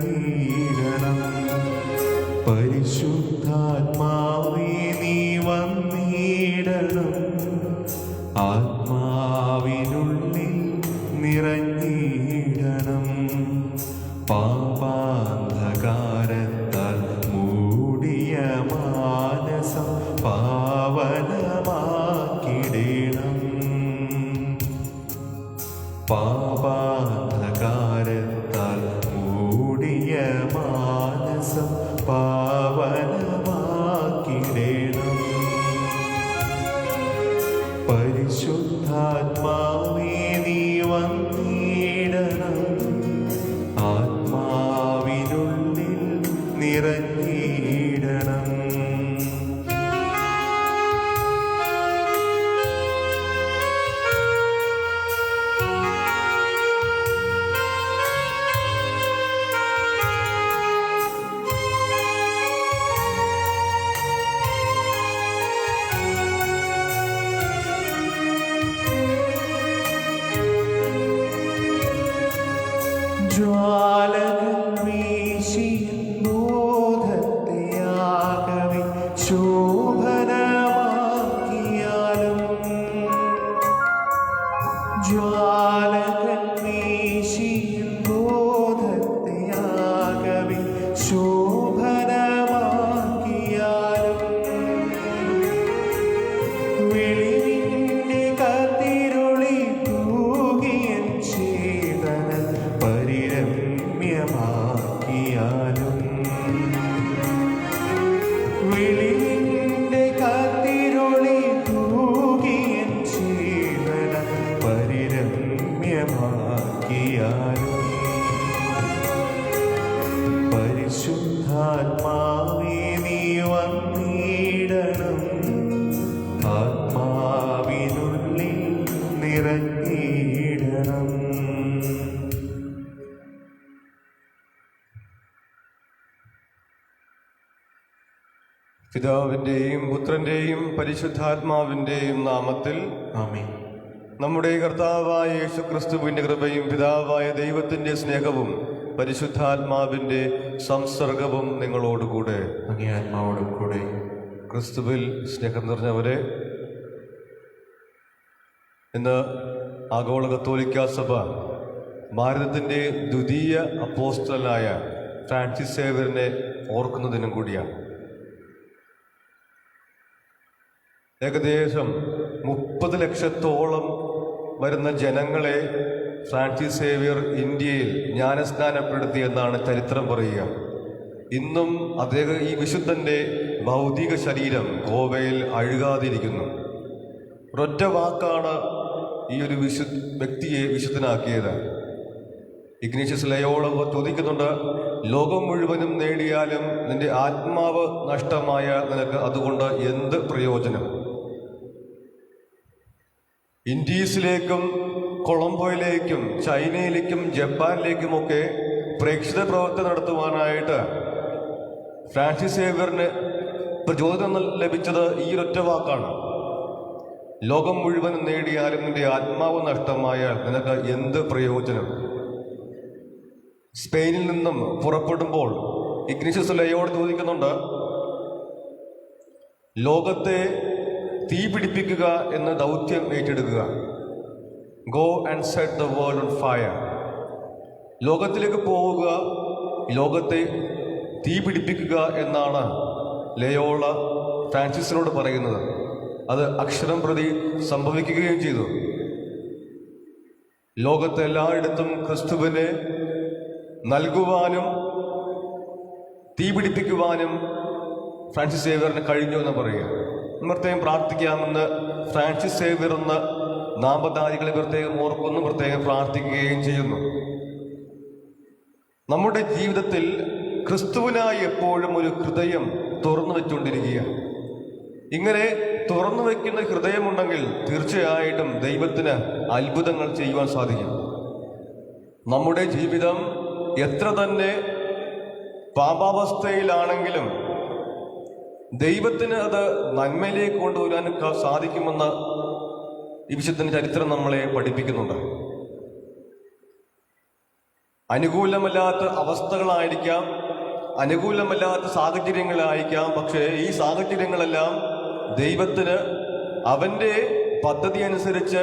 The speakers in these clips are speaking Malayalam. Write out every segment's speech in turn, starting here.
നിറഞ്ഞിടണം. പരിശുദ്ധാത്മാവേ നീ വന്നിടണം. ആത്മാവിനുള്ളിൽ നിറഞ്ഞിടണം. പാപാന്ധകാരത്താൽ മൂടിയ മാനസം പാവനമാക്കിടണം. പാപാന്ധകാരത്താൽ മൂടിയ മാനസം പാവനമാക്കിടണം. പരിശുദ്ധാത്മാവേ നീ വന്നിടണം. ആത്മാവിനുള്ളിൽ നിറഞ്ഞിടണം. ജ്വാലകൾ വീശിയ ബോധത്തെയാകവെ ശോഭനമാക്കിയാലും. ജ്വാലകൾ വീശിയ ബോധത്തെയാകവെ ശോഭനമാക്കിയാലും. വെളിവിന്റെ കതിരൊളി തൂകിയ ചേതന പരിരമ്യമാക്കിയാലും. വെളിവിന്റെ കതിരൊളി തൂകിയ ചേതന പരിരമ്യമാക്കിയാലും. പരിശുദ്ധാത്മാവേ നീ വന്നിടണം. ആത്മാവിനുള്ളിൽ നിറഞ്ഞിടണം. പിതാവിൻ്റെയും പുത്രൻ്റെയും പരിശുദ്ധാത്മാവിൻ്റെയും നാമത്തിൽ ആമേൻ. നമ്മുടെ കർത്താവായ യേശുക്രിസ്തുവിൻ്റെ കൃപയും പിതാവായ ദൈവത്തിൻ്റെ സ്നേഹവും പരിശുദ്ധാത്മാവിൻ്റെ സംസർഗവും നിങ്ങളോടുകൂടെ. അങ്ങേ ആത്മാവോടും കൂടെ. ക്രിസ്തുവിൽ സ്നേഹം നിറഞ്ഞവരെ, ഇന്ന് ആഗോള കത്തോലിക്കാ സഭ ഭാരതത്തിൻ്റെ ദ്വിതീയ അപ്പോസ്തലനായ ഫ്രാൻസിസ് സേവ്യറിനെ ഓർക്കുന്ന ദിനം കൂടിയാണ്. ഏകദേശം 30 ലക്ഷത്തോളം വരുന്ന ജനങ്ങളെ ഫ്രാൻസിസ് സേവ്യർ ഇന്ത്യയിൽ ജ്ഞാനസ്നാനപ്പെടുത്തിയെന്നാണ് ചരിത്രം പറയുക. ഇന്നും അദ്ദേഹം ഈ വിശുദ്ധൻ്റെ ഭൗതിക ശരീരം ഗോവയിൽ അഴുകാതിരിക്കുന്നു. ഒരൊറ്റ വാക്കാണ് ഈ ഒരു വ്യക്തിയെ വിശുദ്ധനാക്കിയത്. ഇഗ്നേഷ്യസ് ലയോള ചോദിക്കുന്നുണ്ട്, ലോകം മുഴുവനും നേടിയാലും നിന്റെ ആത്മാവ് നഷ്ടമായ നിനക്ക് അതുകൊണ്ട് എന്ത് പ്രയോജനം? ഇൻഡീസിലേക്കും കൊളംബോയിലേക്കും ചൈനയിലേക്കും ജപ്പാനിലേക്കുമൊക്കെ പ്രേക്ഷിത പ്രവർത്തനം നടത്തുവാനായിട്ട് ഫ്രാൻസിസ് സേവ്യറിന് പ്രചോദനം ലഭിച്ചത് ഈ ഒരൊറ്റ വാക്കാണ്. ലോകം മുഴുവൻ നേടിയാലും നിന്റെ ആത്മാവ് നഷ്ടമായാൽ നിനക്ക് എന്ത് പ്രയോജനം? സ്പെയിനിൽ നിന്നും പുറപ്പെടുമ്പോൾ ഇഗ്നേഷ്യസ് ലയോള ചോദിക്കുന്നുണ്ട്, ലോകത്തെ തീ പിടിപ്പിക്കുക എന്ന ദൗത്യം ഏറ്റെടുക്കുക. Go and set the world on fire. ലോകത്തിലേക്ക് പോവുക, ലോകത്തെ തീ പിടിപ്പിക്കുക എന്നാണ് ലയോള ഫ്രാൻസിസിനോട് പറയുന്നത്. അത് അക്ഷരം പ്രതി സംഭവിക്കുകയും ചെയ്തു. ലോകത്തെ എല്ലായിടത്തും ക്രിസ്തുവിനെ നൽകുവാനും തീ പിടിപ്പിക്കുവാനും ഫ്രാൻസിസ് സേവ്യറിന് കഴിഞ്ഞു എന്ന് പറയുക. പ്രത്യേകം പ്രാർത്ഥിക്കാമെന്ന് ഫ്രാൻസിസ് സേവ്യർ എന്ന നാമധാരികളെ പ്രത്യേകം ഓർക്കുന്നു, പ്രത്യേകം പ്രാർത്ഥിക്കുകയും ചെയ്യുന്നു. നമ്മുടെ ജീവിതത്തിൽ ക്രിസ്തുവിനായി എപ്പോഴും ഒരു ഹൃദയം തുറന്നു വെച്ചുകൊണ്ടിരിക്കുക. ഇങ്ങനെ തുറന്നു വയ്ക്കുന്ന ഹൃദയമുണ്ടെങ്കിൽ തീർച്ചയായിട്ടും ദൈവത്തിന് അത്ഭുതങ്ങൾ ചെയ്യുവാൻ സാധിക്കും. നമ്മുടെ ജീവിതം എത്ര തന്നെ പാപാവസ്ഥയിലാണെങ്കിലും ദൈവത്തിന് അത് നന്മയിലേക്ക് കൊണ്ടുവരാൻ സാധിക്കുമെന്ന് ഈ വിശുദ്ധന്റെ ചരിത്രം നമ്മളെ പഠിപ്പിക്കുന്നുണ്ട്. അനുകൂലമല്ലാത്ത അവസ്ഥകളായിരിക്കാം, അനുകൂലമല്ലാത്ത സാഹചര്യങ്ങളായിരിക്കാം. പക്ഷേ ഈ സാഹചര്യങ്ങളെല്ലാം ദൈവത്തിന് അവൻ്റെ പദ്ധതി അനുസരിച്ച്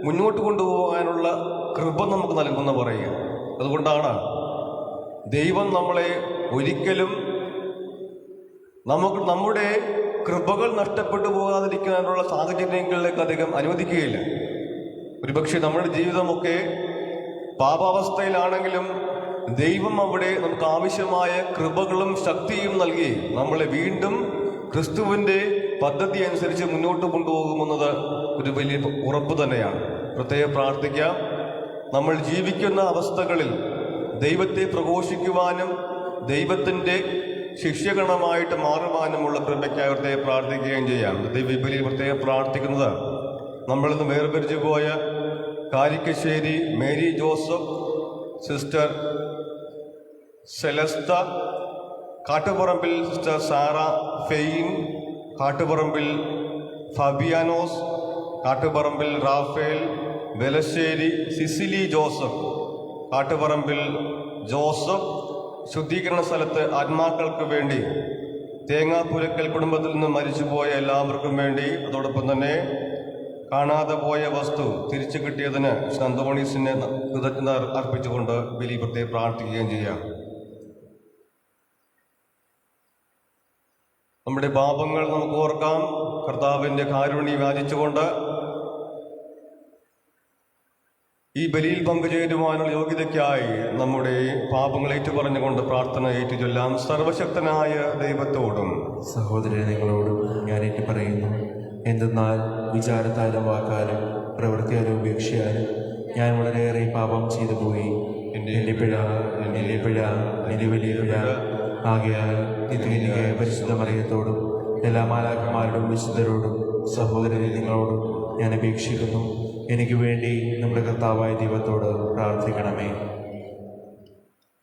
മുന്നോട്ട് കൊണ്ടുപോകാനുള്ള കൃപ നമുക്ക് നൽകുന്ന പറയുക. അതുകൊണ്ടാണ് ദൈവം നമ്മളെ ഒരിക്കലും നമ്മുടെ കൃപകൾ നഷ്ടപ്പെട്ടു പോകാതിരിക്കാനുള്ള സാഹചര്യങ്ങളിലേക്ക് അധികം അനുവദിക്കുകയില്ല. ഒരുപക്ഷെ നമ്മുടെ ജീവിതമൊക്കെ പാപാവസ്ഥയിലാണെങ്കിലും ദൈവം അവിടെ നമുക്ക് ആവശ്യമായ കൃപകളും ശക്തിയും നൽകി നമ്മളെ വീണ്ടും ക്രിസ്തുവിൻ്റെ പദ്ധതി അനുസരിച്ച് മുന്നോട്ട് കൊണ്ടുപോകുമെന്നത് ഒരു വലിയ ഉറപ്പ് തന്നെയാണ്. പ്രത്യേകം പ്രാർത്ഥിക്കാം. നമ്മൾ ജീവിക്കുന്ന അവസ്ഥകളിൽ ദൈവത്തെ പ്രഘോഷിക്കുവാനും ദൈവത്തിൻ്റെ ശിഷ്യഗണമായിട്ട് മാറുവാനുമുള്ള കൃപയ്ക്കായി പ്രത്യേകം പ്രാർത്ഥിക്കുകയും ചെയ്യാം. ദൈവബലിയിൽ പ്രത്യേകം പ്രാർത്ഥിക്കുന്നത് നമ്മളിന്ന് വേർപിരിച്ചു പോയ Karikkassery Mary Joseph, sister Celesta, Kattuparambil sister Sara Fein, Kattuparambil Fabianos, Kattuparambil Raphael, Velassery Cicily Joseph, Kattuparambil Joseph, ശുദ്ധീകരണ സ്ഥലത്ത് ആത്മാക്കൾക്ക് വേണ്ടി, തേങ്ങാപ്പുരക്കൽ കുടുംബത്തിൽ നിന്ന് മരിച്ചുപോയ എല്ലാവർക്കും വേണ്ടി, അതോടൊപ്പം തന്നെ കാണാതെ പോയ വസ്തു തിരിച്ചു കിട്ടിയതിന് അന്തോണീസിനെ കൃതജ്ഞത അർപ്പിച്ചുകൊണ്ട് ബലി പ്രത്യേകം പ്രാർത്ഥിക്കുകയും ചെയ്യാം. നമ്മുടെ പാപങ്ങൾ നമുക്ക് ഓർക്കാം. കർത്താവിൻ്റെ കാരുണ്യം യാചിച്ചുകൊണ്ട് ഈ ബലിയിൽ പങ്കുചേരുവാനുള്ള യോഗ്യതയ്ക്കായി നമ്മുടെ പാപങ്ങൾ ഏറ്റുപറഞ്ഞുകൊണ്ട് പ്രാർത്ഥന ഏറ്റുചൊല്ലാം. സർവശക്തനായ ദൈവത്തോടും സഹോദരൻ നിങ്ങളോടും ഞാൻ ഏറ്റുപറയുന്നു. എന്തെന്നാൽ വിചാരത്താലും വാക്കാലും പ്രവൃത്തിയാലും ഉപേക്ഷയാലും ഞാൻ വളരെയേറെ പാപം ചെയ്തു പോയി. എൻ്റെ പിഴ എൻ്റെ വലിയ പിഴ. ആകയാൽ നിത്യകന്യകയായ പരിശുദ്ധ മറിയത്തോടും എല്ലാ മാലാഖമാരോടും വിശുദ്ധരോടും സഹോദരനെ നിങ്ങളോടും ഞാൻ അപേക്ഷിക്കുന്നു. എനിക്ക് വേണ്ടി നമ്മുടെ കർത്താവായ ദൈവത്തോട് പ്രാർത്ഥിക്കണമേ.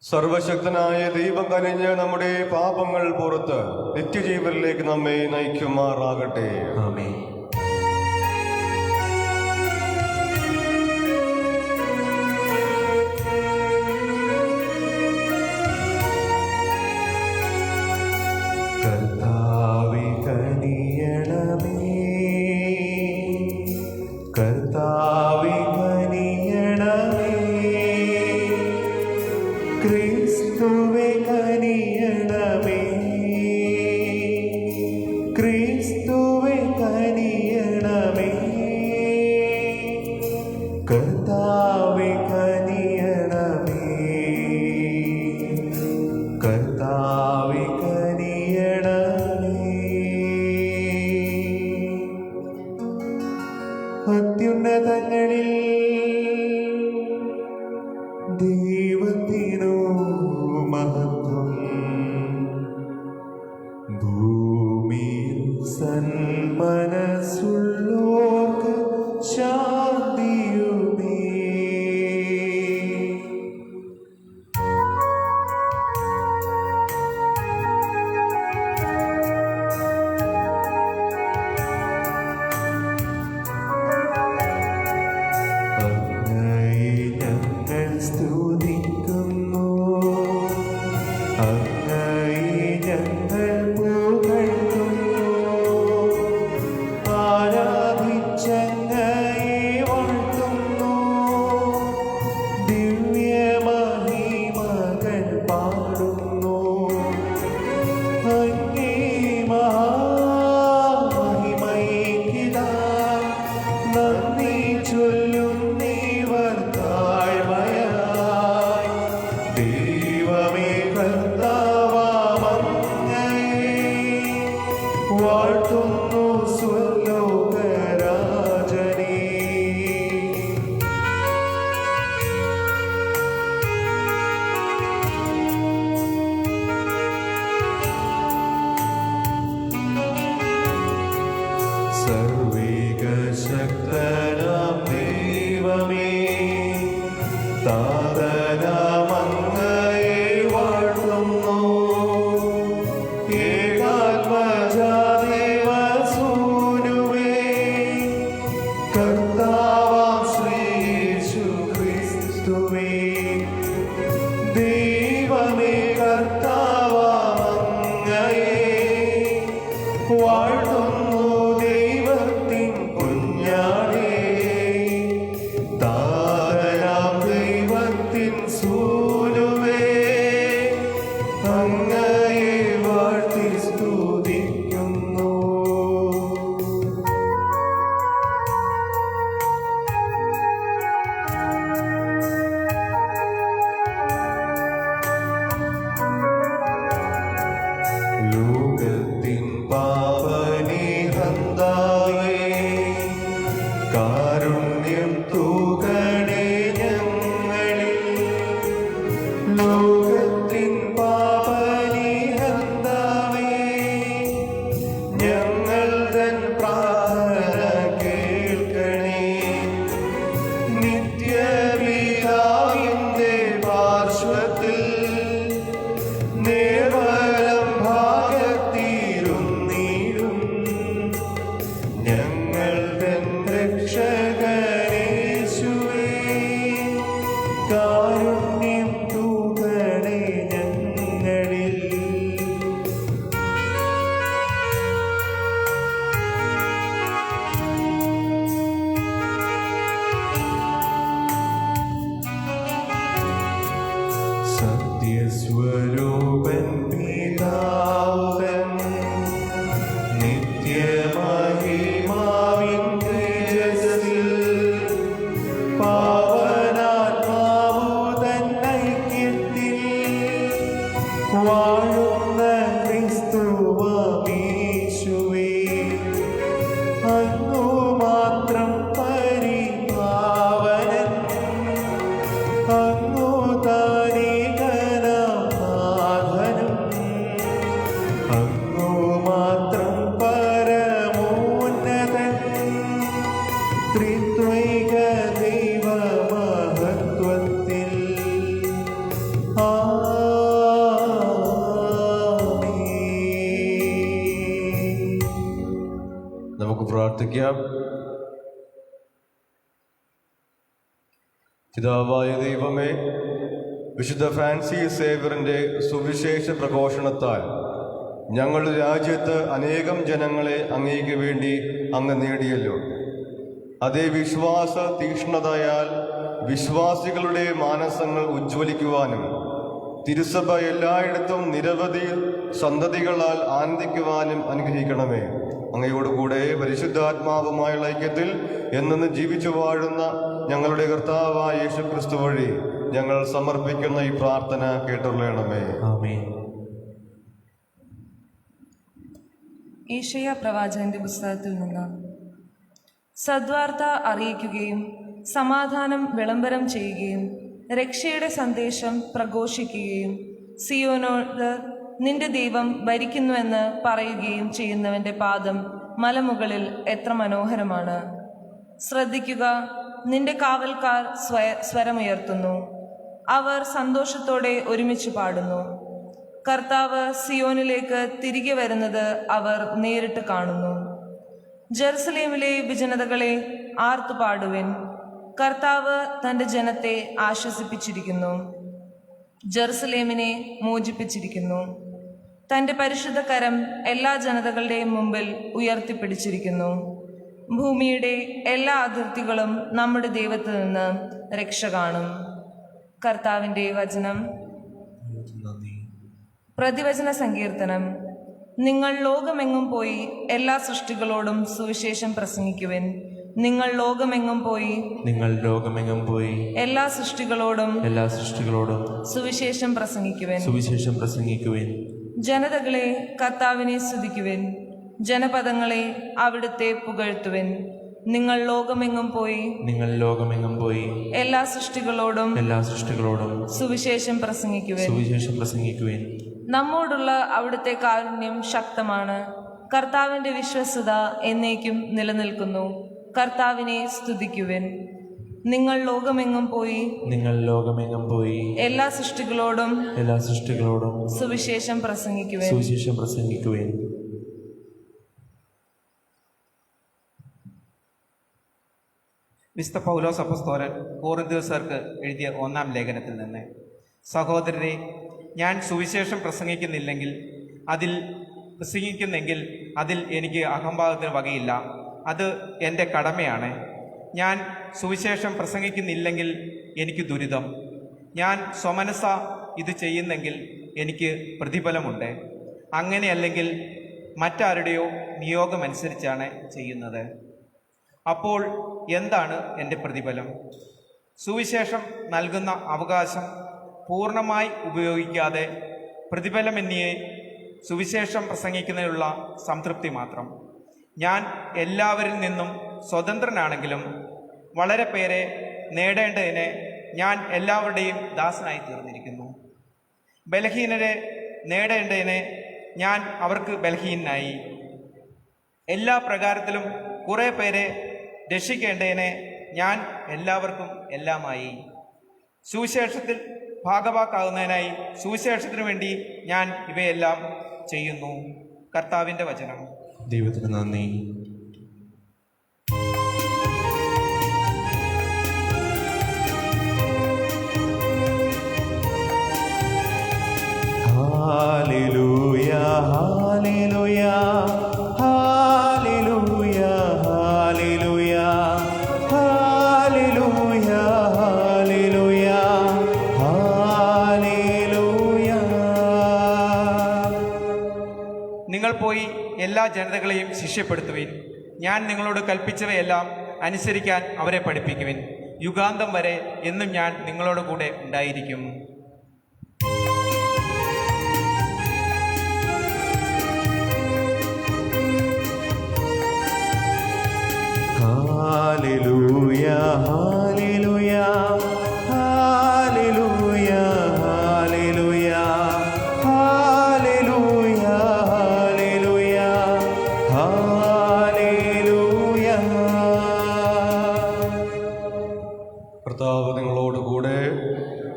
സർവശക്തനായ ദൈവം കനിഞ്ഞ് നമ്മുടെ പാപങ്ങൾ പുറത്ത് നിത്യജീവനിലേക്ക് നമ്മെ നയിക്കുമാറാകട്ടെ. ആമേൻ. കർത്താവേ കനിയണമേ, കർത്താവേ കനിയണമേ, ക്രിസ്തുവേ കനിയണമേ, ക്രിസ്തുവേ കനിയണമേ, കർത്താവേ കനിയണമേ, കർത്താവേ അത്യുന്നതങ്ങളിൽ ദൈവത്തിനു മഹത്വം, ഭൂമിയിൽ സന്മനസ്സുള്ളോർക്ക് ശാന്തിയുമേ. അങ്ങയെ വാഴ്ത്തി സ്തുതിക്കുന്നു. ലോകത്തിൻ പാപനിഹന്താവേ, കാരുണ്യം തൂകണേ ഞങ്ങളിൽ. ലോകത്തിൻ പാപനിഹന്താവേ, ഞങ്ങൾ തൻ പ്രാർത്ഥന കേൾക്കണേ. നിത്യപിതാവിന്റെ പാർശ്വത്തിൽ നേർവലം ഭാഗത്തിരുന്നിടും ഞങ്ങൾ തൻ രക്ഷകനേശുവേ, കാരുണ്യം തൂകണേ ഞങ്ങളിൽ. സത്യസ്വരൂപൻ പിതാവൻ നിത്യമഹിമാവിൻ തേജസ്സിൽ പാവനാത്മാവു തൻ ഐക്യത്തിൽ വാഴുന്ന ക്രിസ്തുവീശുവേ, അങ്ങു മാത്രം പരിപാവനൻ, അങ്ങു താരീകനാഥനും, അങ്ങു മാത്രം പരമോന്നതൻ. ത്രിത്വൈക ദൈവമഹത്വത്തിൽ ആമേൻ. നമുക്ക് പ്രാർത്ഥിക്കാം. പിതാവായ ദൈവമേ, വിശുദ്ധ ഫ്രാൻസിസ് സേവ്യറിൻ്റെ സുവിശേഷ പ്രഘോഷണത്താൽ ഞങ്ങളുടെ രാജ്യത്ത് അനേകം ജനങ്ങളെ അങ്ങേക്ക് വേണ്ടി അങ്ങ് നേടിയല്ലോ. അതേ വിശ്വാസ തീക്ഷ്ണതയാൽ വിശ്വാസികളുടെ മാനസങ്ങൾ ഉജ്ജ്വലിക്കുവാനും തിരുസഭ എല്ലായിടത്തും നിരവധി സന്തതികളാൽ ആനന്ദിക്കുവാനും അനുഗ്രഹിക്കണമേ. അങ്ങയോടുകൂടെ പരിശുദ്ധാത്മാവുമായുള്ള ഐക്യത്തിൽ എന്നെന്ന് ജീവിച്ചു വാഴുന്ന ഞങ്ങളുടെ കർത്താവായ യേശു ക്രിസ്തു വഴി ഞങ്ങൾ സമർപ്പിക്കുന്ന ഈ പ്രാർത്ഥന കേട്ടുള്ളണമേ. ആമേൻ. ഏശയ്യാ പ്രവാചകന്റെ പുസ്തകത്തിൽ നിന്ന് സദ്വാർത്ത അറിയിക്കുകയും സമാധാനം വിളംബരം ചെയ്യുകയും രക്ഷയുടെ സന്ദേശം പ്രഘോഷിക്കുകയും സിയോനോട് നിന്റെ ദൈവം ഭരിക്കുന്നുവെന്ന് പറയുകയും ചെയ്യുന്നവന്റെ പാദം മലമുകളിൽ എത്ര മനോഹരമാണ്. ശ്രദ്ധിക്കുക, നിന്റെ കാവൽക്കാർ സ്വരമുയർത്തുന്നു, അവർ സന്തോഷത്തോടെ ഒരുമിച്ച് പാടുന്നു. കർത്താവ് സിയോനിലേക്ക് തിരികെ വരുന്നത് അവർ നേരിട്ട് കാണുന്നു. ജെറുസലേമിലെ വിജനതകളെ ആർത്തുപാടുവിൻ, കർത്താവ് തൻ്റെ ജനത്തെ ആശ്വസിപ്പിച്ചിരിക്കുന്നു, ജെറുസലേമിനെ മോചിപ്പിച്ചിരിക്കുന്നു. തൻ്റെ പരിശുദ്ധ കരം എല്ലാ ജനതകളുടെയും മുമ്പിൽ ഉയർത്തിപ്പിടിച്ചിരിക്കുന്നു. ഭൂമിയുടെ എല്ലാ അതിർത്തികളും നമ്മുടെ ദൈവത്തിൽ നിന്ന് രക്ഷ കാണും. കർത്താവിൻ്റെ വചനം. പ്രതിവചന സങ്കീർത്തനം. നിങ്ങൾ ലോകമെങ്ങും പോയി എല്ലാ സൃഷ്ടികളോടും സുവിശേഷം പ്രസംഗിക്കുവിൻ. നിങ്ങൾ ലോകമെങ്ങും പോയി എല്ലാ സൃഷ്ടികളോടും സുവിശേഷം പ്രസംഗിക്കുവിൻ. ജനതകളെ കർത്താവിനെ സ്തുതിക്കുവിൻ, ജനപദങ്ങളെ അവിടുത്തെ പുകഴ്ത്തുവിൻ. നിങ്ങൾ ലോകമെങ്ങും പോയി എല്ലാ സൃഷ്ടികളോടും സുവിശേഷം പ്രസംഗിക്കുവിൻ. നമ്മോടുള്ള അവിടുത്തെ കാരുണ്യം ശക്തമാണ്, കർത്താവിന്റെ വിശ്വസ്തത എന്നേക്കും നിലനിൽക്കുന്നു. കർത്താവിനെ സ്തുതിക്കുവിൻ. നിങ്ങൾ ലോകമെങ്ങും പോയി എല്ലാ സൃഷ്ടികളോടും സുവിശേഷം പ്രസംഗിക്കുവിൻ. വിശുദ്ധ പൗലോസ് അപ്പോസ്തലൻ കൊരിന്ത്യർക്ക് എഴുതിയ 1-ാം ലേഖനത്തിൽ നിന്ന്, സഹോദരരെ, ഞാൻ സുവിശേഷം പ്രസംഗിക്കുന്നെങ്കിൽ അതിൽ എനിക്ക് അഹംഭാവത്തിന് വകയില്ല. അത് എൻ്റെ കടമയാണ്. ഞാൻ സുവിശേഷം പ്രസംഗിക്കുന്നില്ലെങ്കിൽ എനിക്ക് ദുരിതം. ഞാൻ സ്വമനസ ഇത് ചെയ്യുന്നെങ്കിൽ എനിക്ക് പ്രതിഫലമുണ്ട്. അങ്ങനെയല്ലെങ്കിൽ മറ്റാരുടെയോ നിയോഗമനുസരിച്ചാണ് ചെയ്യുന്നത്. അപ്പോൾ എന്താണ് എൻ്റെ പ്രതിഫലം? സുവിശേഷം നൽകുന്ന അവകാശം പൂർണ്ണമായി ഉപയോഗിക്കാതെ പ്രതിഫലമെന്നിയെ സുവിശേഷം പ്രസംഗിക്കുന്നതിനുള്ള സംതൃപ്തി മാത്രം. ഞാൻ എല്ലാവരിൽ നിന്നും സ്വതന്ത്രനാണെങ്കിലും വളരെ പേരെ നേടേണ്ടതിന് ഞാൻ എല്ലാവരുടെയും ദാസനായി തീർന്നിരിക്കുന്നു. ബലഹീനരെ നേടേണ്ടതിന് ഞാൻ അവർക്ക് ബലഹീനനായി. എല്ലാ പ്രകാരത്തിലും കുറേ പേരെ രക്ഷിക്കേണ്ടതിന് ഞാൻ എല്ലാവർക്കും എല്ലാമായി. സുവിശേഷത്തിൽ ഭാഗവാക്കാകുന്നതിനായി സുവിശേഷത്തിനു വേണ്ടി ഞാൻ ഇവയെല്ലാം ചെയ്യുന്നു. കർത്താവിൻ്റെ വചനം. ദൈവത്തിന് നന്ദി. Hallelujah hallelujah hallelujah hallelujah hallelujah hallelujah hallelujah. നിങ്ങൾ പോയി എല്ലാ ജനതകളെയും ശിഷ്യപ്പെടുത്തുവിൻ. ഞാൻ നിങ്ങളോട് കൽപ്പിച്ചവയെല്ലാം അനുസരിക്കാൻ അവരെ പഠിപ്പിക്കുവിൻ. യുഗാന്തം വരെ എന്നും ഞാൻ നിങ്ങളോട് കൂടെ ഉണ്ടായിരിക്കും. Hallelujah hallelujah hallelujah hallelujah hallelujah hallelujah hallelujah. കർത്താവ് നിങ്ങളോടുകൂടെ,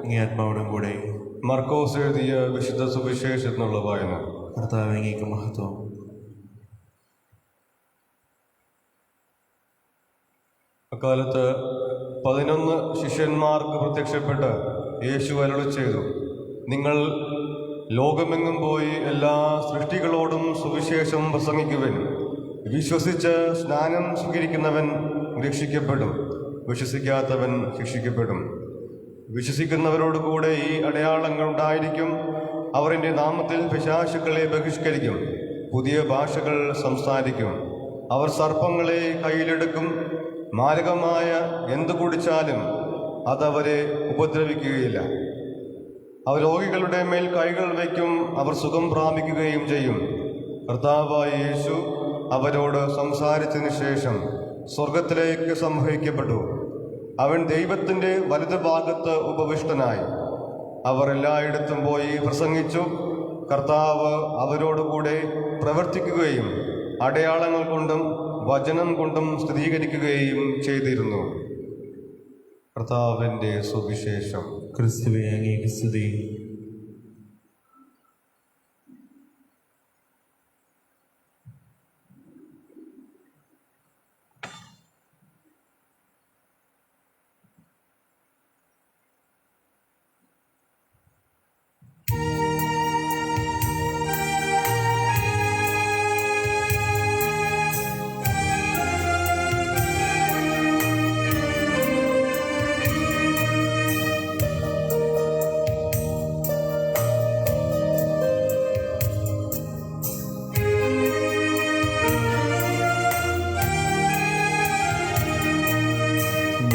അങ്ങേ ആത്മാവോടും കൂടെ. മർക്കോസ് എഴുതിയ വിശുദ്ധ സുവിശേഷത്തിനുള്ള വായന. കർത്താവേ, അങ്ങേക്ക് മഹത്വം. അക്കാലത്ത് 11 ശിഷ്യന്മാർക്ക് പ്രത്യക്ഷപ്പെട്ട് യേശു അരുളി ചെയ്തു, നിങ്ങൾ ലോകമെങ്ങും പോയി എല്ലാ സൃഷ്ടികളോടും സുവിശേഷം പ്രസംഗിക്കുവിൻ. വിശ്വസിച്ച് സ്നാനം സ്വീകരിക്കുന്നവൻ രക്ഷിക്കപ്പെടും, വിശ്വസിക്കാത്തവൻ ശിക്ഷിക്കപ്പെടും. വിശ്വസിക്കുന്നവരോട് കൂടെ ഈ അടയാളങ്ങൾ ഉണ്ടായിരിക്കും. അവർ എൻ്റെ നാമത്തിൽ പിശാചുക്കളെ ബഹിഷ്കരിക്കും, പുതിയ ഭാഷകൾ സംസാരിക്കും, അവർ സർപ്പങ്ങളെ കയ്യിലെടുക്കും, മാരകമായ എന്തു കുടിച്ചാലും അതവരെ ഉപദ്രവിക്കുകയില്ല. അവർ രോഗികളുടെ മേൽ കൈകൾ വയ്ക്കും, അവർ സുഖം പ്രാപിക്കുകയും ചെയ്യും. കർത്താവായ യേശു അവരോട് സംസാരിച്ചതിന് ശേഷം സ്വർഗത്തിലേക്ക് സംവഹിക്കപ്പെട്ടു. അവൻ ദൈവത്തിൻ്റെ വലതുഭാഗത്ത് ഉപവിഷ്ടനായി. അവർ എല്ലായിടത്തും പോയി പ്രസംഗിച്ചു. കർത്താവ് അവരോടുകൂടെ പ്രവർത്തിക്കുകയും അടയാളങ്ങൾ കൊണ്ടും വചനം കൊണ്ടും സ്ഥിരീകരിക്കുകയും ചെയ്തിരുന്നു. കർത്താവിൻ്റെ സുവിശേഷം. ക്രിസ്തുവേ, അങ്ങേക്ക് സ്തുതി.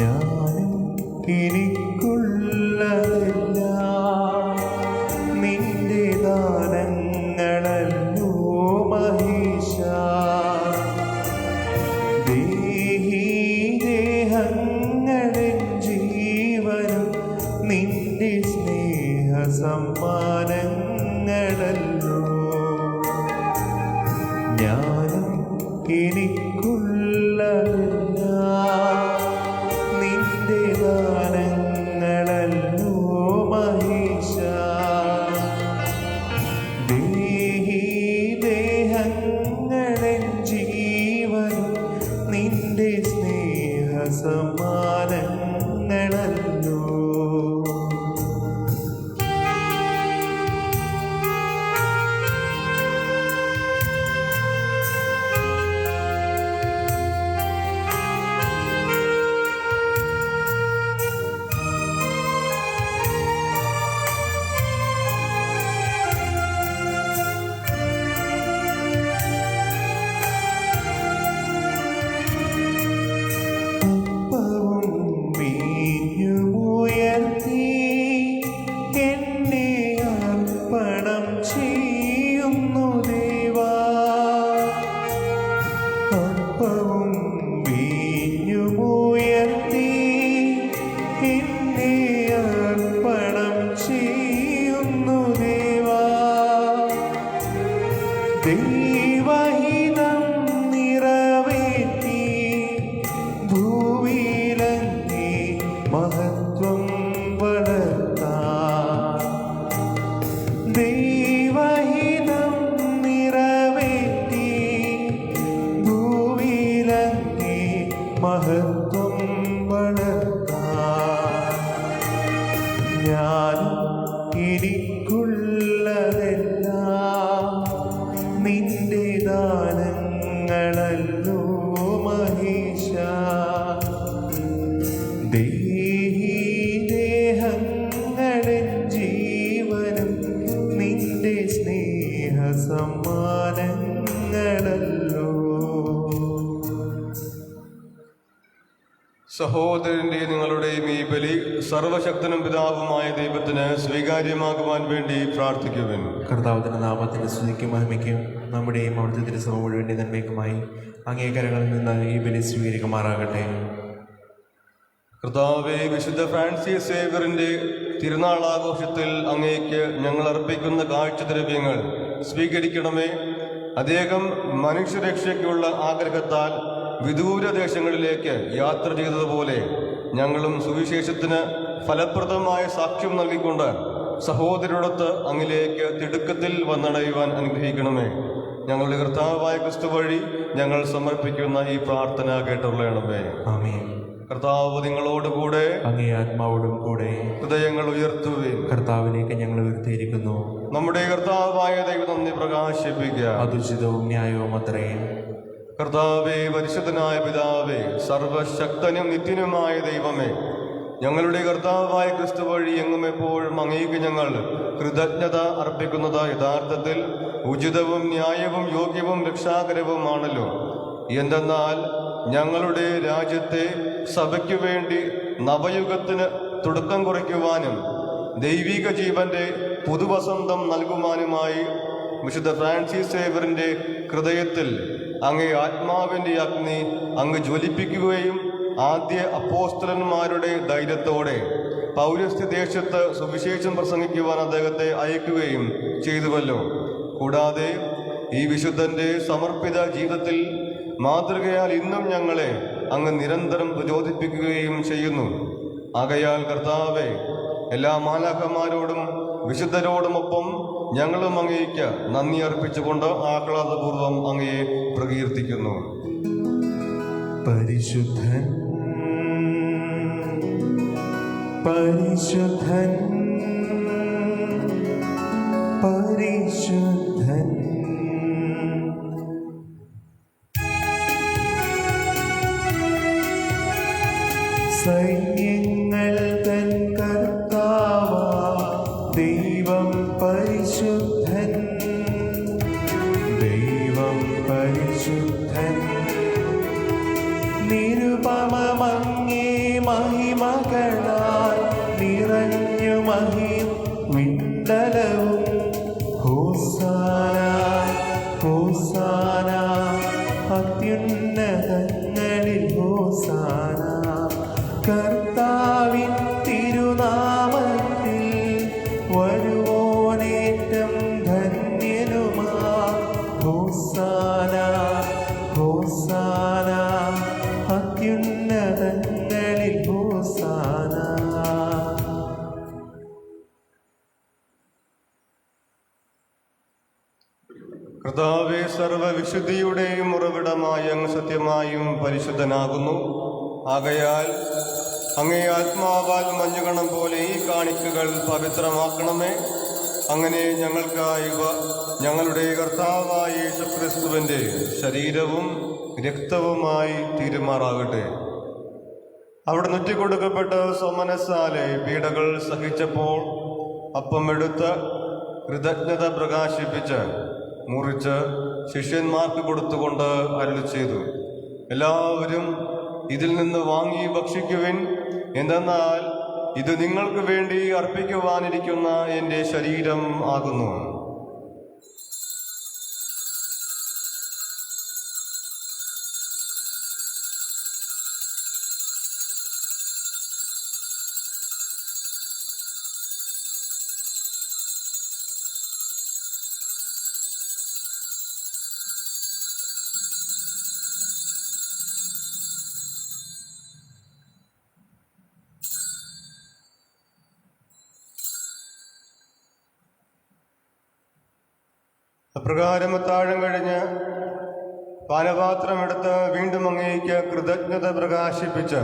ഞാനും എനിക്കുള്ളതെല്ലാം നിന്റെ ദാനങ്ങളല്ലോ മഹീശ. ദേഹി ദേഹങ്ങളിൽ ജീവനും നിന്റെ സ്നേഹ സമ്മാനങ്ങളല്ലോ. ഞാനും എനിക്കുള്ളതെല്ലാം നിന്റെ ദാനങ്ങളല്ലോ മഹീശ. ദേഹി ദേഹങ്ങളിൽ ജീവനും നിന്റെ സ്നേഹ സമ്മാനങ്ങളല്ലോ. ദൈവഹിതം നിറവേറ്റി ഭൂവിലങ്ങേ മഹത്വം വളർത്താൻ. ദൈവഹിതം നിറവേറ്റി ഭൂവിലങ്ങേ മഹത്വം വളർത്താൻ. ഞാനും എനിക്കുള്ളതെല്ലാം നിന്റെ ദാനങ്ങളല്ലോ മഹേശ. ദേഹങ്ങളും ജീവനും നിന്റെ സ്നേഹ സമ്മാനങ്ങളല്ലോ. സഹോദരന്റെ നിങ്ങളുടെയും ഈ ബലി സർവശക്തനും പിതാവുമായ ദൈവത്തിന് സ്വീകാര്യമാകുവാൻ വേണ്ടി പ്രാർത്ഥിക്കുവിൻ. കർത്താവിന്റെ നാമത്തിന്റെ സ്തുതിക്കും മഹിമയ്ക്കും നമ്മുടെയും അവിടുത്തെ തിരുസഭ മുഴുവൻ്റെ നന്മയ്ക്കുമായി അങ്ങേക്കരങ്ങളിൽ നിന്ന് ഈ ബലി സ്വീകരിക്കുമാറാകട്ടെ. കർത്താവെ, വിശുദ്ധ ഫ്രാൻസിസ് സേവ്യറിന്റെ തിരുനാൾ ആഘോഷത്തിൽ അങ്ങേക്ക് ഞങ്ങൾ അർപ്പിക്കുന്ന കാഴ്ചദ്രവ്യങ്ങൾ സ്വീകരിക്കണമേ. അദ്ദേഹം മനുഷ്യരക്ഷയ്ക്കുള്ള ആഗ്രഹത്താൽ വിദൂര ദേശങ്ങളിലേക്ക് യാത്ര ചെയ്തതുപോലെ ഞങ്ങളും സുവിശേഷത്തിന് ഫലപ്രദമായ സാക്ഷ്യം നൽകിക്കൊണ്ട് സഹോദരരോടൊത്ത് അങ്ങിലേക്ക് തിടുക്കത്തിൽ വന്നടയുവാൻ അനുഗ്രഹിക്കണമേ. ഞങ്ങളുടെ കർത്താവായ ക്രിസ്തു വഴി ഞങ്ങൾ സമർപ്പിക്കുന്ന ഈ പ്രാർത്ഥന കേട്ടുള്ളണമേ. ആമേൻ. കർത്താവ് നിങ്ങളോടുകൂടെ, അങ്ങേ ആത്മാവോടും കൂടെ. ഹൃദയങ്ങൾ ഉയർത്തുവിൻ. കർത്താവിലേക്ക് ഞങ്ങൾ ഉയർത്തിയിരിക്കുന്നു. നമ്മുടെ കർത്താവായ ദൈവം നന്ദി പ്രകാശിപ്പിക്കുക. അതുചിതവും ന്യായവും അത്രയും. കർത്താവേ, പരിശുദ്ധനായ പിതാവേ, സർവശക്തനും നിത്യനുമായ ദൈവമേ, ഞങ്ങളുടെ കർത്താവായ ക്രിസ്തു വഴി എങ്ങും എപ്പോഴും അങ്ങേക്ക് ഞങ്ങൾ കൃതജ്ഞത അർപ്പിക്കുന്നത് യഥാർത്ഥത്തിൽ ഉചിതവും ന്യായവും യോഗ്യവും രക്ഷാകരവുമാണല്ലോ. എന്തെന്നാൽ ഞങ്ങളുടെ രാജ്യത്തെ സഭയ്ക്കു വേണ്ടി നവയുഗത്തിന് തുടക്കം കുറിക്കുവാനും ദൈവിക ജീവന്റെ പുതുവസന്തം നൽകുവാനുമായി വിശുദ്ധ ഫ്രാൻസിസ് സേവ്യറിന്റെ ഹൃദയത്തിൽ അങ്ങേ ആത്മാവിന്റെ അഗ്നി അങ്ങ് ജ്വലിപ്പിക്കുകയും ആദ്യ അപ്പോസ്തലന്മാരുടെ ധൈര്യത്തോടെ പൗരസ്ത്യ ദേശത്ത് സുവിശേഷം പ്രസംഗിക്കുവാൻ അദ്ദേഹത്തെ അയക്കുകയും ചെയ്തുവല്ലോ. കൂടാതെ ഈ വിശുദ്ധന്റെ സമർപ്പിത ജീവിതത്തിൽ മാതൃകയാൽ ഇന്നും ഞങ്ങളെ അങ്ങ് നിരന്തരം പ്രചോദിപ്പിക്കുകയും ചെയ്യുന്നു. ആകയാൽ കർത്താവെ, എല്ലാ മാലാഖമാരോടും വിശുദ്ധരോടുമൊപ്പം ഞങ്ങളും അങ്ങേക്ക് നന്ദി അർപ്പിച്ചുകൊണ്ട് ആഹ്ലാദപൂർവ്വം അങ്ങയെ പ്രകീർത്തിക്കുന്നു. പരിശുദ്ധൻ പരിശുദ്ധൻ പരിശുദ്ധൻ സൈന്യങ്ങൾ തൻ കർത്താവാ ദൈവം പരിശുദ്ധൻ. ദൈവം പരിശുദ്ധൻ. നിരുപമമങ്ങേ മഹിമകളാൽ നിറഞ്ഞു വിണ്ടലവും. ഹോസാന ഹോസാന അത്യുന്നതങ്ങളിൽ ഹോസാന. കർത്താവിൻ തിരുനാമത്തിൽ വരുവോനേറ്റം ധന്യനുമാ. ഹോസാന ഹോസാന അത്യുന്നതങ്ങളിൽ ഹോസാന. കർത്താവേ, സർവവിശുദ്ധിയുടെയും ഉറവിടമായ അങ്ങ് സത്യമായും പരിശുദ്ധനാകുന്നു. ആകയാൽ അങ്ങേ ആത്മാവാൽ മഞ്ഞുകണം പോലെ ഈ കാണിക്കകൾ പവിത്രമാക്കണമേ. അങ്ങനെ ഞങ്ങൾക്കായി ഞങ്ങളുടെ കർത്താവായ യേശുക്രിസ്തുവിന്റെ ശരീരവും രക്തവുമായി തീരുമാറാകട്ടെ. അവിടെ നുറ്റിക്കൊടുക്കപ്പെട്ട സോമനസാലെ പീഡകൾ സഹിച്ചപ്പോൾ അപ്പമെടുത്ത് കൃതജ്ഞത പ്രകാശിപ്പിച്ച് മുറിച്ച് ശിഷ്യന്മാർക്ക് കൊടുത്തുകൊണ്ട് അരുളി ചെയ്തു, എല്ലാവരും ഇതിൽ നിന്ന് വാങ്ങി ഭക്ഷിക്കുവിൻ. എന്തെന്നാൽ ഇത് നിങ്ങൾക്ക് വേണ്ടി അർപ്പിക്കുവാനിരിക്കുന്ന എൻ്റെ ശരീരം ആകുന്നു. അപ്രകാരം അത്താഴം കഴിഞ്ഞ് പാനപാത്രമെടുത്ത് വീണ്ടും അങ്ങേക്ക് കൃതജ്ഞത പ്രകാശിപ്പിച്ച്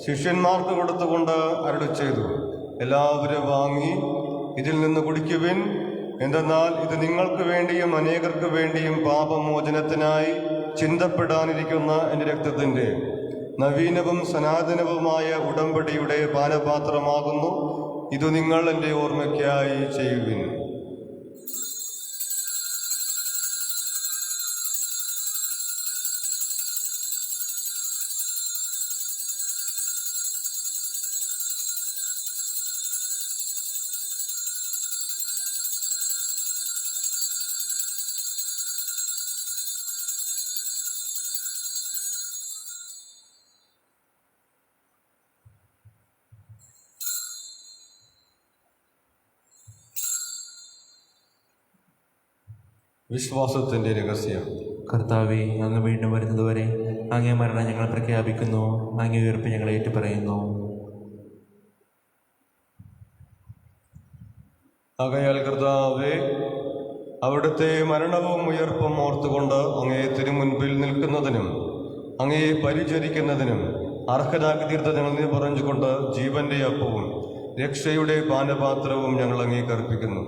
ശിഷ്യന്മാർക്ക് കൊടുത്തുകൊണ്ട് അരുളി ചെയ്തു, എല്ലാവരും വാങ്ങി ഇതിൽ നിന്ന് കുടിക്കുവിൻ. എന്തെന്നാൽ ഇത് നിങ്ങൾക്ക് വേണ്ടിയും അനേകർക്ക് വേണ്ടിയും പാപമോചനത്തിനായി ചിന്തപ്പെടാനിരിക്കുന്ന എൻ്റെ രക്തത്തിൻ്റെ നവീനവും സനാതനവുമായ ഉടമ്പടിയുടെ പാനപാത്രമാകുന്നു. ഇത് നിങ്ങൾ എൻ്റെ ഓർമ്മയ്ക്കായി ചെയ്യുവിൻ. വിശ്വാസത്തിൻ്റെ രഹസ്യം. കർത്താവെ, അങ്ങ് വീണ്ടും വരുന്നതുവരെ അങ്ങേ മരണം ഞങ്ങൾ പ്രഖ്യാപിക്കുന്നു, അങ്ങേ ഉയർപ്പ് ഞങ്ങൾ ഏറ്റുപറയുന്നു. ആകയാൽ കർത്താവേ, അവിടുത്തെ മരണവും ഉയർപ്പും ഓർത്തുകൊണ്ട് അങ്ങേ തിരുമുൻപിൽ നിൽക്കുന്നതിനും അങ്ങയെ പരിചരിക്കുന്നതിനും അർഹരാക്കി തീർത്ത ഞങ്ങൾ പറഞ്ഞുകൊണ്ട് ജീവന്റെ അപ്പവും രക്ഷയുടെ പാനപാത്രവും ഞങ്ങൾ അങ്ങേക്ക് അർപ്പിക്കുന്നു.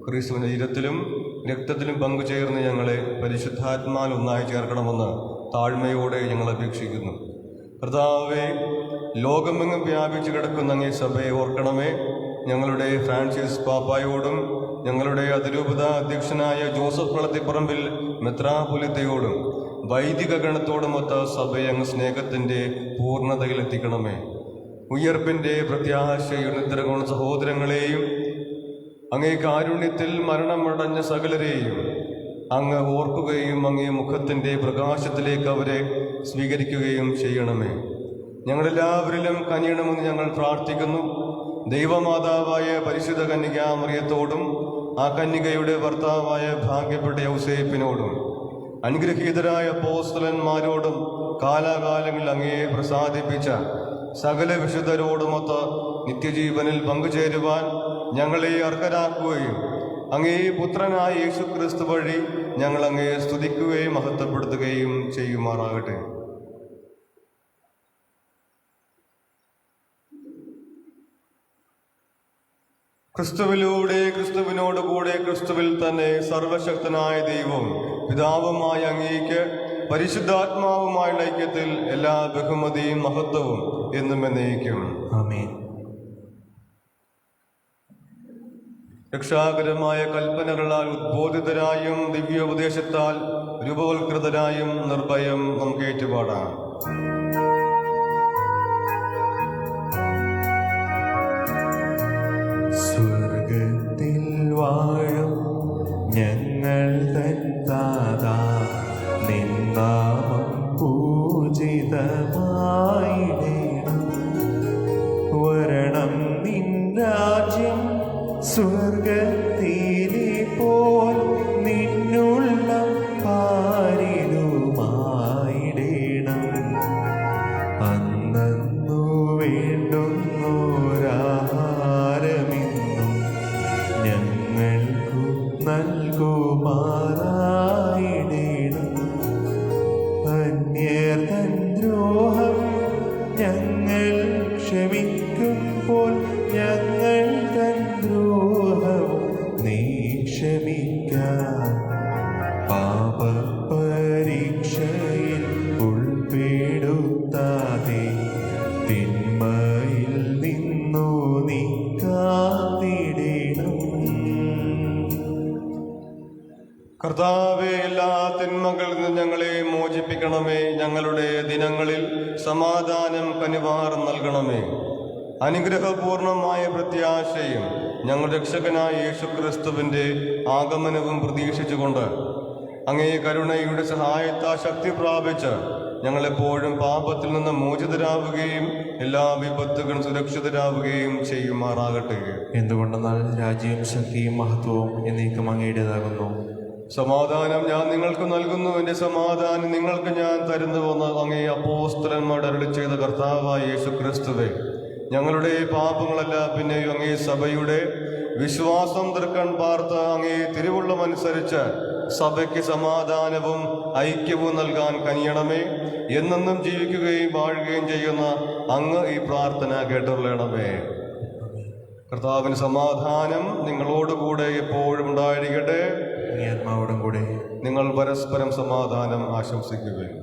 ക്രിസ്തുവിന്റെ ശരീരത്തിലും രക്തത്തിലും പങ്കുചേർന്ന് ഞങ്ങളെ പരിശുദ്ധാത്മാൽ ഒന്നായി ചേർക്കണമെന്ന് താഴ്മയോടെ ഞങ്ങൾ അപേക്ഷിക്കുന്നു. കർത്താവേ, ലോകമെങ്ങും വ്യാപിച്ചു കിടക്കുന്ന അങ്ങേ സഭയെ ഓർക്കണമേ. ഞങ്ങളുടെ ഫ്രാൻസിസ് പാപ്പായോടും ഞങ്ങളുടെ അതിരൂപത അധ്യക്ഷനായ ജോസഫ് വളത്തിപ്പറമ്പിൽ മെത്രാപൊലിത്തയോടും വൈദിക ഗണത്തോടുമൊത്ത സഭയെ അങ്ങ് സ്നേഹത്തിൻ്റെ പൂർണ്ണതയിലെത്തിക്കണമേ. ഉയർപ്പിൻ്റെ പ്രത്യാശയുടെ നിദ്രകോണ സഹോദരങ്ങളെയും അങ്ങേ കാരുണ്യത്തിൽ മരണമടഞ്ഞ സകലരെയും അങ്ങ് ഓർക്കുകയും അങ്ങേ മുഖത്തിൻ്റെ പ്രകാശത്തിലേക്ക് അവരെ സ്വീകരിക്കുകയും ചെയ്യണമേ. ഞങ്ങളെല്ലാവരിലും കനിയണമെന്ന് ഞങ്ങൾ പ്രാർത്ഥിക്കുന്നു. ദൈവമാതാവായ പരിശുദ്ധ കന്യകാമറിയത്തോടും ആ കന്യകയുടെ ഭർത്താവായ ഭാഗ്യപ്പെട്ട യൗസേപ്പിനോടും അനുഗ്രഹീതരായ അപ്പോസ്തലന്മാരോടും കാലാകാലങ്ങളിൽ അങ്ങയെ പ്രസാദിപ്പിച്ച സകല വിശുദ്ധരോടുമൊത്ത് നിത്യജീവനിൽ പങ്കുചേരുവാൻ ഞങ്ങളെ അർഹരാക്കുകയും അങ്ങേ പുത്രനായ യേശുക്രിസ്തു വഴി ഞങ്ങൾ അങ്ങയെ സ്തുതിക്കുകയും മഹത്വപ്പെടുത്തുകയും ചെയ്യുമാറാകട്ടെ. ക്രിസ്തുവിലൂടെ, ക്രിസ്തുവിനോടുകൂടെ, ക്രിസ്തുവിൽ തന്നെ സർവശക്തനായ ദൈവവും പിതാവുമായ അങ്ങേക്ക് പരിശുദ്ധാത്മാവുമായുള്ള ഐക്യത്തിൽ എല്ലാ ബഹുമതിയും മഹത്വവും എന്നും എന്നേക്കും. ആമേൻ. രക്ഷാകരമായ കൽപ്പനകളാൽ ഉദ്ബോധിതരായും ദിവ്യോപദേശത്താൽ രൂപവൽകൃതരായും നിർഭയം നമുക്ക് ഏറ്റുപാടാം. സ്വർഗത്തിൽ വാഴും ഞങ്ങൾ തൻ താതാ, നിൻ നാമം പൂജിതമായിടേണം. വരണം നിൻ രാജ്യം, സ്വർഗത്തിലെ പോൽ നിന്നുള്ള പാരിലുമായിടേണം. അന്നു വേണ്ടുന്നോരാഹാരമെന്നും ഞങ്ങൾക്കു നൽകുമാറായിടേണം. അന്യർ തൻ ദ്രോഹം ഞങ്ങൾ ക്ഷമിക്കുമ്പോൾ ഞങ്ങൾ തൻ ദ്രോഹവും നീ ക്ഷമിക്കാം. പാപപരീക്ഷയിൽ ഉൾപ്പെടുത്താതെ തിന്മയിൽ നിന്നു നീ കാത്തിടണം. കർത്താവേ, എല്ലാ തിന്മകളിൽ നിന്ന് ഞങ്ങളെ മോചിപ്പിക്കണമേ. ഞങ്ങളുടെ ദിനങ്ങളിൽ സമാധാനം കനിവാർ നൽകണമേ. അനുഗ്രഹപൂർണമായ പ്രത്യാശയും ഞങ്ങളുടെ രക്ഷകനായ യേശുക്രിസ്തുവിൻ്റെ ആഗമനവും പ്രതീക്ഷിച്ചുകൊണ്ട് അങ്ങേ കരുണയുടെ സഹായത്താൽ ശക്തി പ്രാപിച്ച് ഞങ്ങളെപ്പോഴും പാപത്തിൽ നിന്ന് മോചിതരാവുകയും എല്ലാ വിപത്തുകളും സുരക്ഷിതരാവുകയും ചെയ്യുമാറാകട്ടെ. എന്തുകൊണ്ടെന്നാൽ രാജ്യവും ശക്തിയും മഹത്വവും എന്നേക്കും അങ്ങയുടേതാകുന്നു. സമാധാനം ഞാൻ നിങ്ങൾക്ക് നൽകുന്നു, എൻ്റെ സമാധാനം നിങ്ങൾക്ക് ഞാൻ തരുന്നുവെന്ന് അങ്ങേ അപ്പോസ്തലന്മാർ അരുളി ചെയ്ത കർത്താവായ യേശുക്രിസ്തുവേ, ഞങ്ങളുടെ പാപങ്ങളല്ല പിന്നെയും അങ്ങേ സഭയുടെ വിശ്വാസം തൃക്കൺ പാർത്ത് അങ്ങേ തിരുവുള്ളമനുസരിച്ച് സഭയ്ക്ക് സമാധാനവും ഐക്യവും നൽകാൻ കനിയണമേ. എന്നെന്നും ജീവിക്കുകയും വാഴുകയും ചെയ്യുന്ന അങ്ങ് ഈ പ്രാർത്ഥന കേട്ടുകൊള്ളണമേ. കർത്താവിന് സമാധാനം നിങ്ങളോടുകൂടെ എപ്പോഴും ഉണ്ടായിരിക്കട്ടെ. അങ്ങേ ആത്മാവോടും കൂടെ. നിങ്ങൾ പരസ്പരം സമാധാനം ആശംസിക്കുകയും.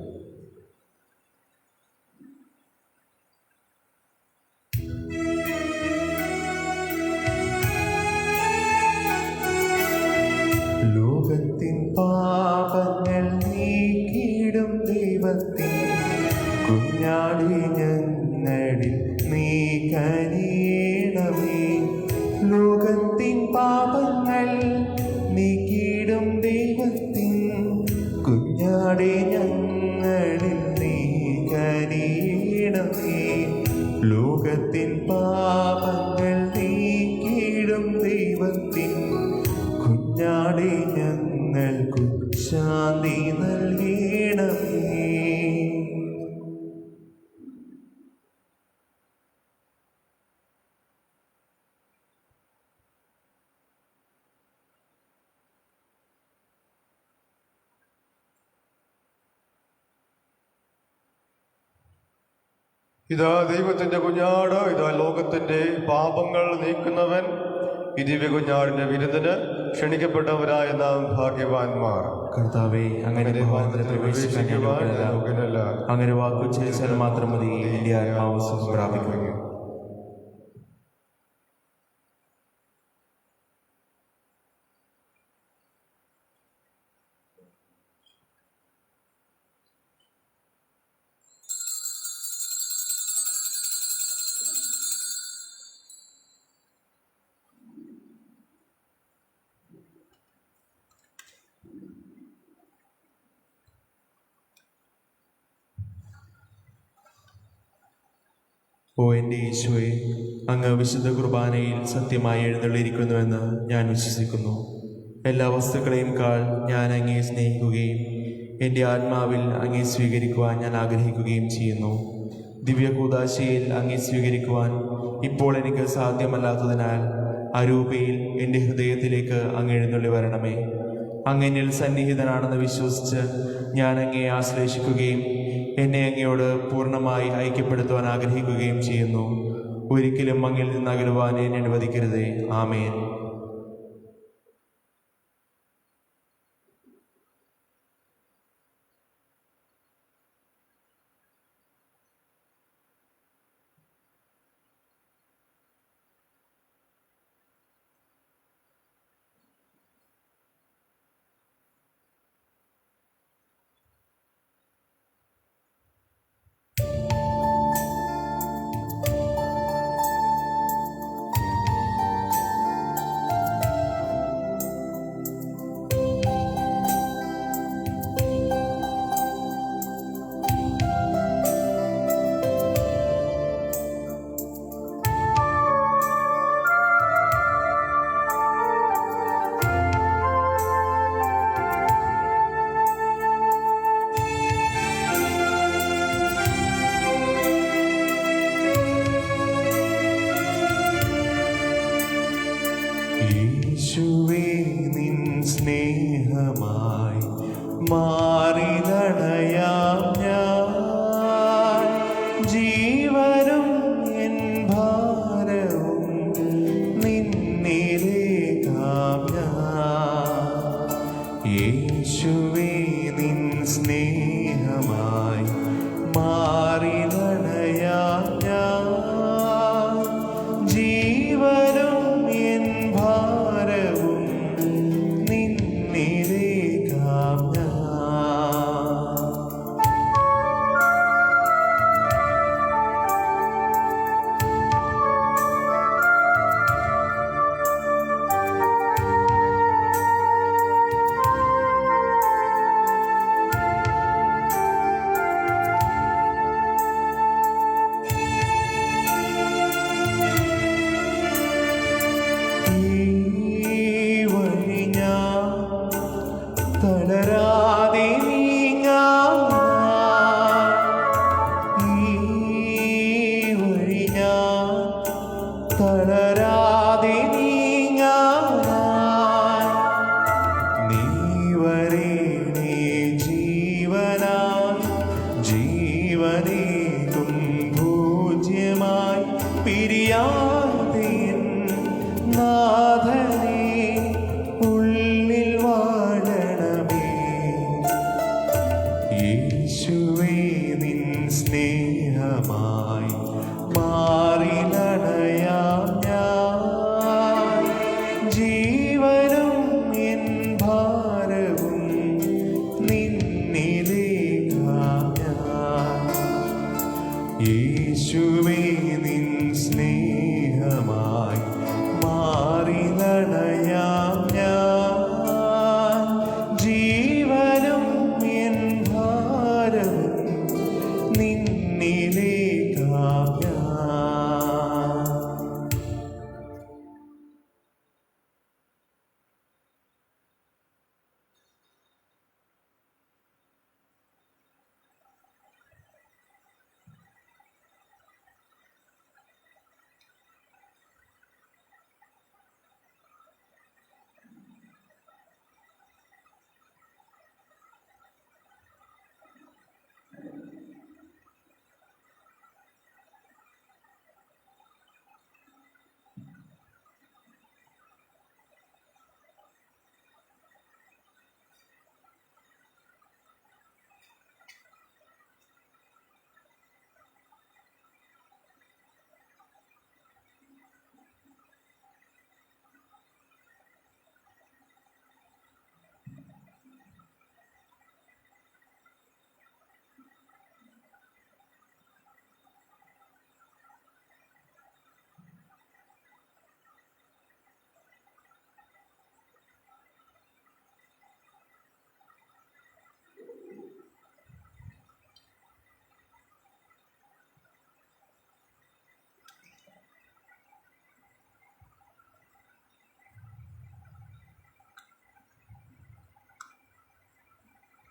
ലോകത്തിൻ പാപങ്ങൾ നീക്കിയിടും ദൈവത്തിൻ കുഞ്ഞാടി ഞങ്ങളിൽ നീ കനിയണമേ. ലോകത്തിൻ പാപങ്ങൾ നീക്കിയിടും ദൈവത്തിൻ കുഞ്ഞാടി ഞങ്ങളിൽ നീ കനിയണമേ. ലോകത്തിൻ പാപങ്ങൾ നീക്കിയിടും ദൈവത്തിൻ കുഞ്ഞാടി ഞങ്ങൾക്കു ശാന്തി നൽകണമേ. ഇതാ ദൈവത്തിന്റെ കുഞ്ഞാട്, ഇതാ ലോകത്തിന്റെ പാപങ്ങൾ നീക്കുന്നവൻ. ഈ ദിവ്യ കുഞ്ഞാടിന്റെ വിരുദ്ധന് ക്ഷണിക്കപ്പെട്ടവരായ നാം ഭാഗ്യവാന്മാർ. കർത്താവേ, അങ്ങനെ ഭവനത്തിൽ പ്രവേശിക്കാൻ ഞാൻ യോഗ്യനല്ല. അങ്ങനെ വാക്കുച്ചരിച്ചാൽ മാത്രം മതി എൻ്റെ ആത്മാവ് സുഖം പ്രാപിക്കുന്നു. ഓ എൻ്റെ ഈശോയെ, അങ്ങ് വിശുദ്ധ കുർബാനയിൽ സത്യമായി എഴുന്നള്ളിയിരിക്കുന്നുവെന്ന് ഞാൻ വിശ്വസിക്കുന്നു. എല്ലാ വസ്തുക്കളെയും കാൾ ഞാൻ അങ്ങേ സ്നേഹിക്കുകയും എൻ്റെ ആത്മാവിൽ അങ്ങേ സ്വീകരിക്കുവാൻ ഞാൻ ആഗ്രഹിക്കുകയും ചെയ്യുന്നു. ദിവ്യകൂദാശയിൽ അങ്ങേ സ്വീകരിക്കുവാൻ ഇപ്പോൾ എനിക്ക് സാധ്യമല്ലാത്തതിനാൽ അരൂപയിൽ എൻ്റെ ഹൃദയത്തിലേക്ക് അങ്ങ് എഴുന്നള്ളി വരണമേ. അങ്ങനിൽ സന്നിഹിതനാണെന്ന് വിശ്വസിച്ച് ഞാൻ അങ്ങയെ ആശ്ലേഷിക്കുകയും എന്നെ അങ്ങയോട് പൂർണ്ണമായി ഐക്യപ്പെടുത്തുവാൻ ആഗ്രഹിക്കുകയും ചെയ്യുന്നു. ഒരിക്കലും അങ്ങിൽ നിന്ന് അകലുവാൻ എന്നെ അനുവദിക്കരുതേ. ആമേൻ. യേശുവേ, നിൻ സ്നേഹമായി മാറി നടയാം ഞാൻ. ജീവനും എൻ ഭാരവും നിന്നിലേക്കാം ഞാൻ. യേശുവേ, നിൻ സ്നേഹമായി മാറി നടയാം ഞാൻ. ജീവനും എൻ ഭാരവും നിന്നിലേക്കാം ഞാൻ.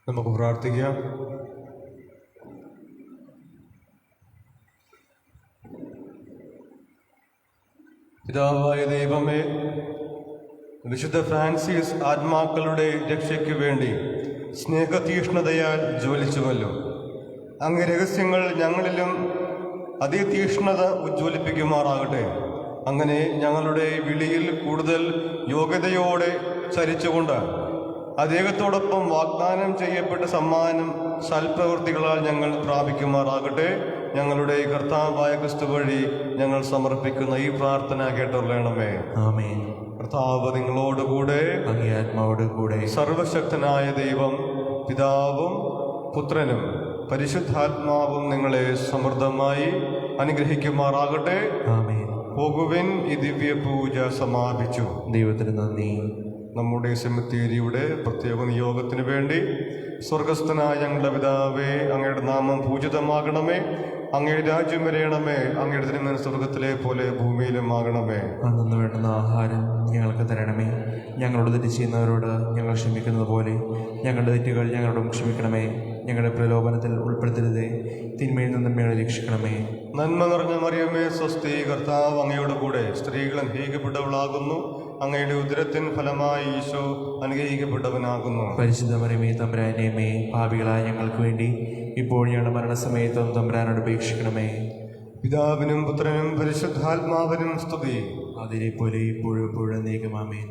നമുക്ക് പ്രാർത്ഥിക്കാം. പിതാവായ ദൈവമേ, വിശുദ്ധ ഫ്രാൻസിസ് ആത്മാക്കളുടെ രക്ഷയ്ക്ക് വേണ്ടി സ്നേഹതീഷ്ണതയാൽ ജ്വലിച്ചുവല്ലോ. അങ്ങ് രഹസ്യങ്ങൾ ഞങ്ങളിലും അതിതീഷ്ണത ഉജ്ജ്വലിപ്പിക്കുമാറാകട്ടെ. അങ്ങനെ ഞങ്ങളുടെ വിളിയിൽ കൂടുതൽ യോഗ്യതയോടെ ചരിച്ചുകൊണ്ട് അദ്ദേഹത്തോടൊപ്പം വാഗ്ദാനം ചെയ്യപ്പെട്ട സമ്മാനം സൽപ്രവൃത്തികളാൽ ഞങ്ങൾ പ്രാപിക്കുമാറാകട്ടെ. ഞങ്ങളുടെ കർത്താവായ ക്രിസ്തു വഴി ഞങ്ങൾ സമർപ്പിക്കുന്ന ഈ പ്രാർത്ഥന കേട്ടുള്ളണമേ. ആമേൻ. കർത്താവ് നിങ്ങളോടുകൂടെ, അങ്ങേ ആത്മാവോടുകൂടെ. സർവശക്തനായ ദൈവം പിതാവും പുത്രനും പരിശുദ്ധാത്മാവും നിങ്ങളെ സമൃദ്ധമായി അനുഗ്രഹിക്കുമാറാകട്ടെ. ആമേൻ. പോകുവിൻ, ഈ ദിവ്യ പൂജ സമാപിച്ചു. ദൈവത്തിന് നന്ദി. നമ്മുടെ സെമിത്തേരിയുടെ പ്രത്യേക നിയോഗത്തിന് വേണ്ടി സ്വർഗസ്ഥനായ ഞങ്ങളുടെ പിതാവേ, അങ്ങയുടെ നാമം പൂജിതമാകണമേ, അങ്ങയുടെ രാജ്യം വരയണമേ, അങ്ങയുടെ തിരുമനസ്സ് സ്വർഗത്തിലെ പോലെ ഭൂമിയിലും ആകണമേ. അന്നു വേണ്ടുന്ന ആഹാരം ഞങ്ങൾക്ക് തരണമേ. ഞങ്ങളോട് തെറ്റ് ചെയ്യുന്നവരോട് ഞങ്ങൾ ക്ഷമിക്കുന്നത് പോലെ ഞങ്ങളുടെ തെറ്റുകൾ ഞങ്ങളോടും ക്ഷമിക്കണമേ. ഞങ്ങളുടെ പ്രലോഭനത്തിൽ ഉൾപ്പെടുത്തരുതേ, തിന്മയിൽ നിന്നും ഞങ്ങളെ രക്ഷിക്കണമേ. നന്മ നിറഞ്ഞ മറിയമേ, സ്വസ്തി, കർത്താവ് അങ്ങയോട് കൂടെ. സ്ത്രീകൾ അനുഗ്രഹിക്കപ്പെട്ടവളാകുന്നു, അങ്ങയുടെ ഉദരത്തിൻ ഫലമായി ഈശോ അനുഗ്രഹിക്കപ്പെട്ടവനാകുന്നു. പരിശുദ്ധ മറിയമേ, തമ്പുരാന്റെ അമ്മേ, പാപികളായ ഞങ്ങൾക്ക് വേണ്ടി ഇപ്പോൾ ഞങ്ങളുടെ മരണസമയത്തും തമ്പുരാനോട് അപേക്ഷിക്കണമേ. പിതാവിനും പുത്രനും പരിശുദ്ധാത്മാവിനും സ്തുതി. അതിലെ പോലെ ഇപ്പോഴും എപ്പോഴും നീക്കുമാമേ.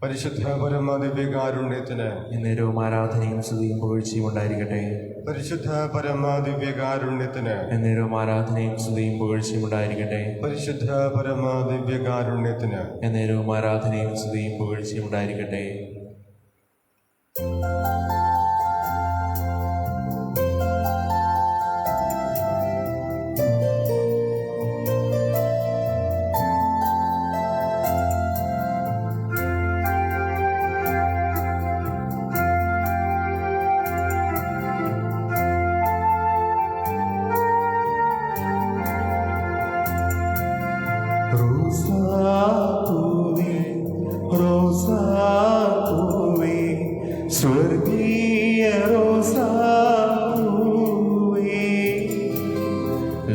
പരിശുദ്ധ പരമദിവ്യകാരുണ്യത്തിന് എന്നേരവും ആരാധനയും സ്തുതിയും പുകഴ്ചയും ഉണ്ടായിരിക്കട്ടെ. പരിശുദ്ധ പരമദിവ്യകാരുണ്യത്തിന് എന്നേരവും ആരാധനയും സ്തുതിയും പുകഴ്ചയും ഉണ്ടായിരിക്കട്ടെ. പരിശുദ്ധ പരമദിവ്യകാരുണ്യത്തിന് എന്നേരവും ആരാധനയും സ്തുതിയും പുകഴ്ചയും ഉണ്ടായിരിക്കട്ടെ. റോസാപ്പൂവേ, റോസാപ്പൂവേ, സ്വർഗീയ റോസാപ്പൂവേ,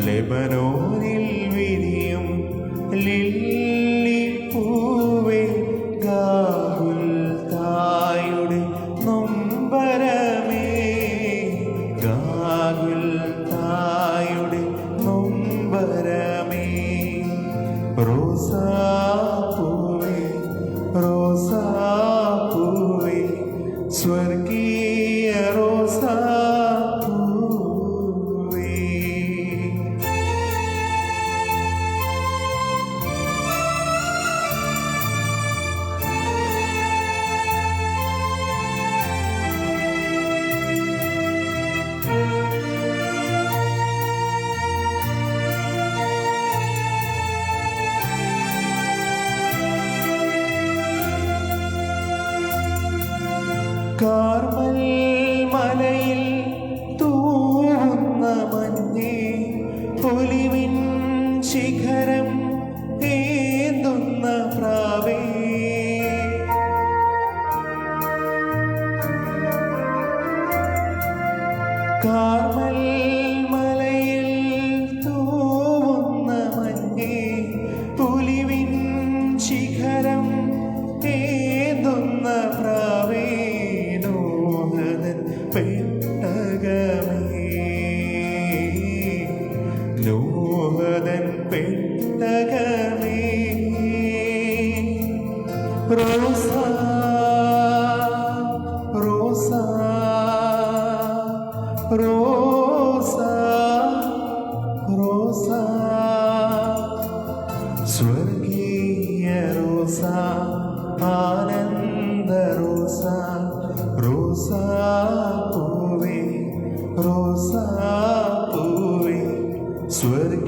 ലെബനോനിൽ വിരിയും ലില്ലിപ്പൂവേ, ഗാഗുൽതായുടെ നൊമ്പരമേ, ഗാഗുൽതായുടെ നൊമ്പരമേ. റോസാപ്പൂവേ, റോസാപ്പൂവേ, സ്വർഗീയ റോസാപ്പൂവേ. കാർമൽ മലയിൽ തൂവുന്ന മഞ്ഞേ, ഒലിവിൻ ശിഖരം ഏന്തുന്ന പ്രാവേ, കാർമൽ മലയിൽ തൂവുന്ന മഞ്ഞേ, ഒലിവിൻ ശിഖരം ഏന്തുന്ന പ്രാവേ, പെട്ടകമേ, നോഹദൻ പെട്ടകമേ. റോസാ, റോസാ, റോസാ, റോസാ, സ്വർഗീയ റോസാ, ആനന്ദ റോസാ, റോസാപ്പൂവേ, റോസാപ്പൂവേ, സ്വർഗീയ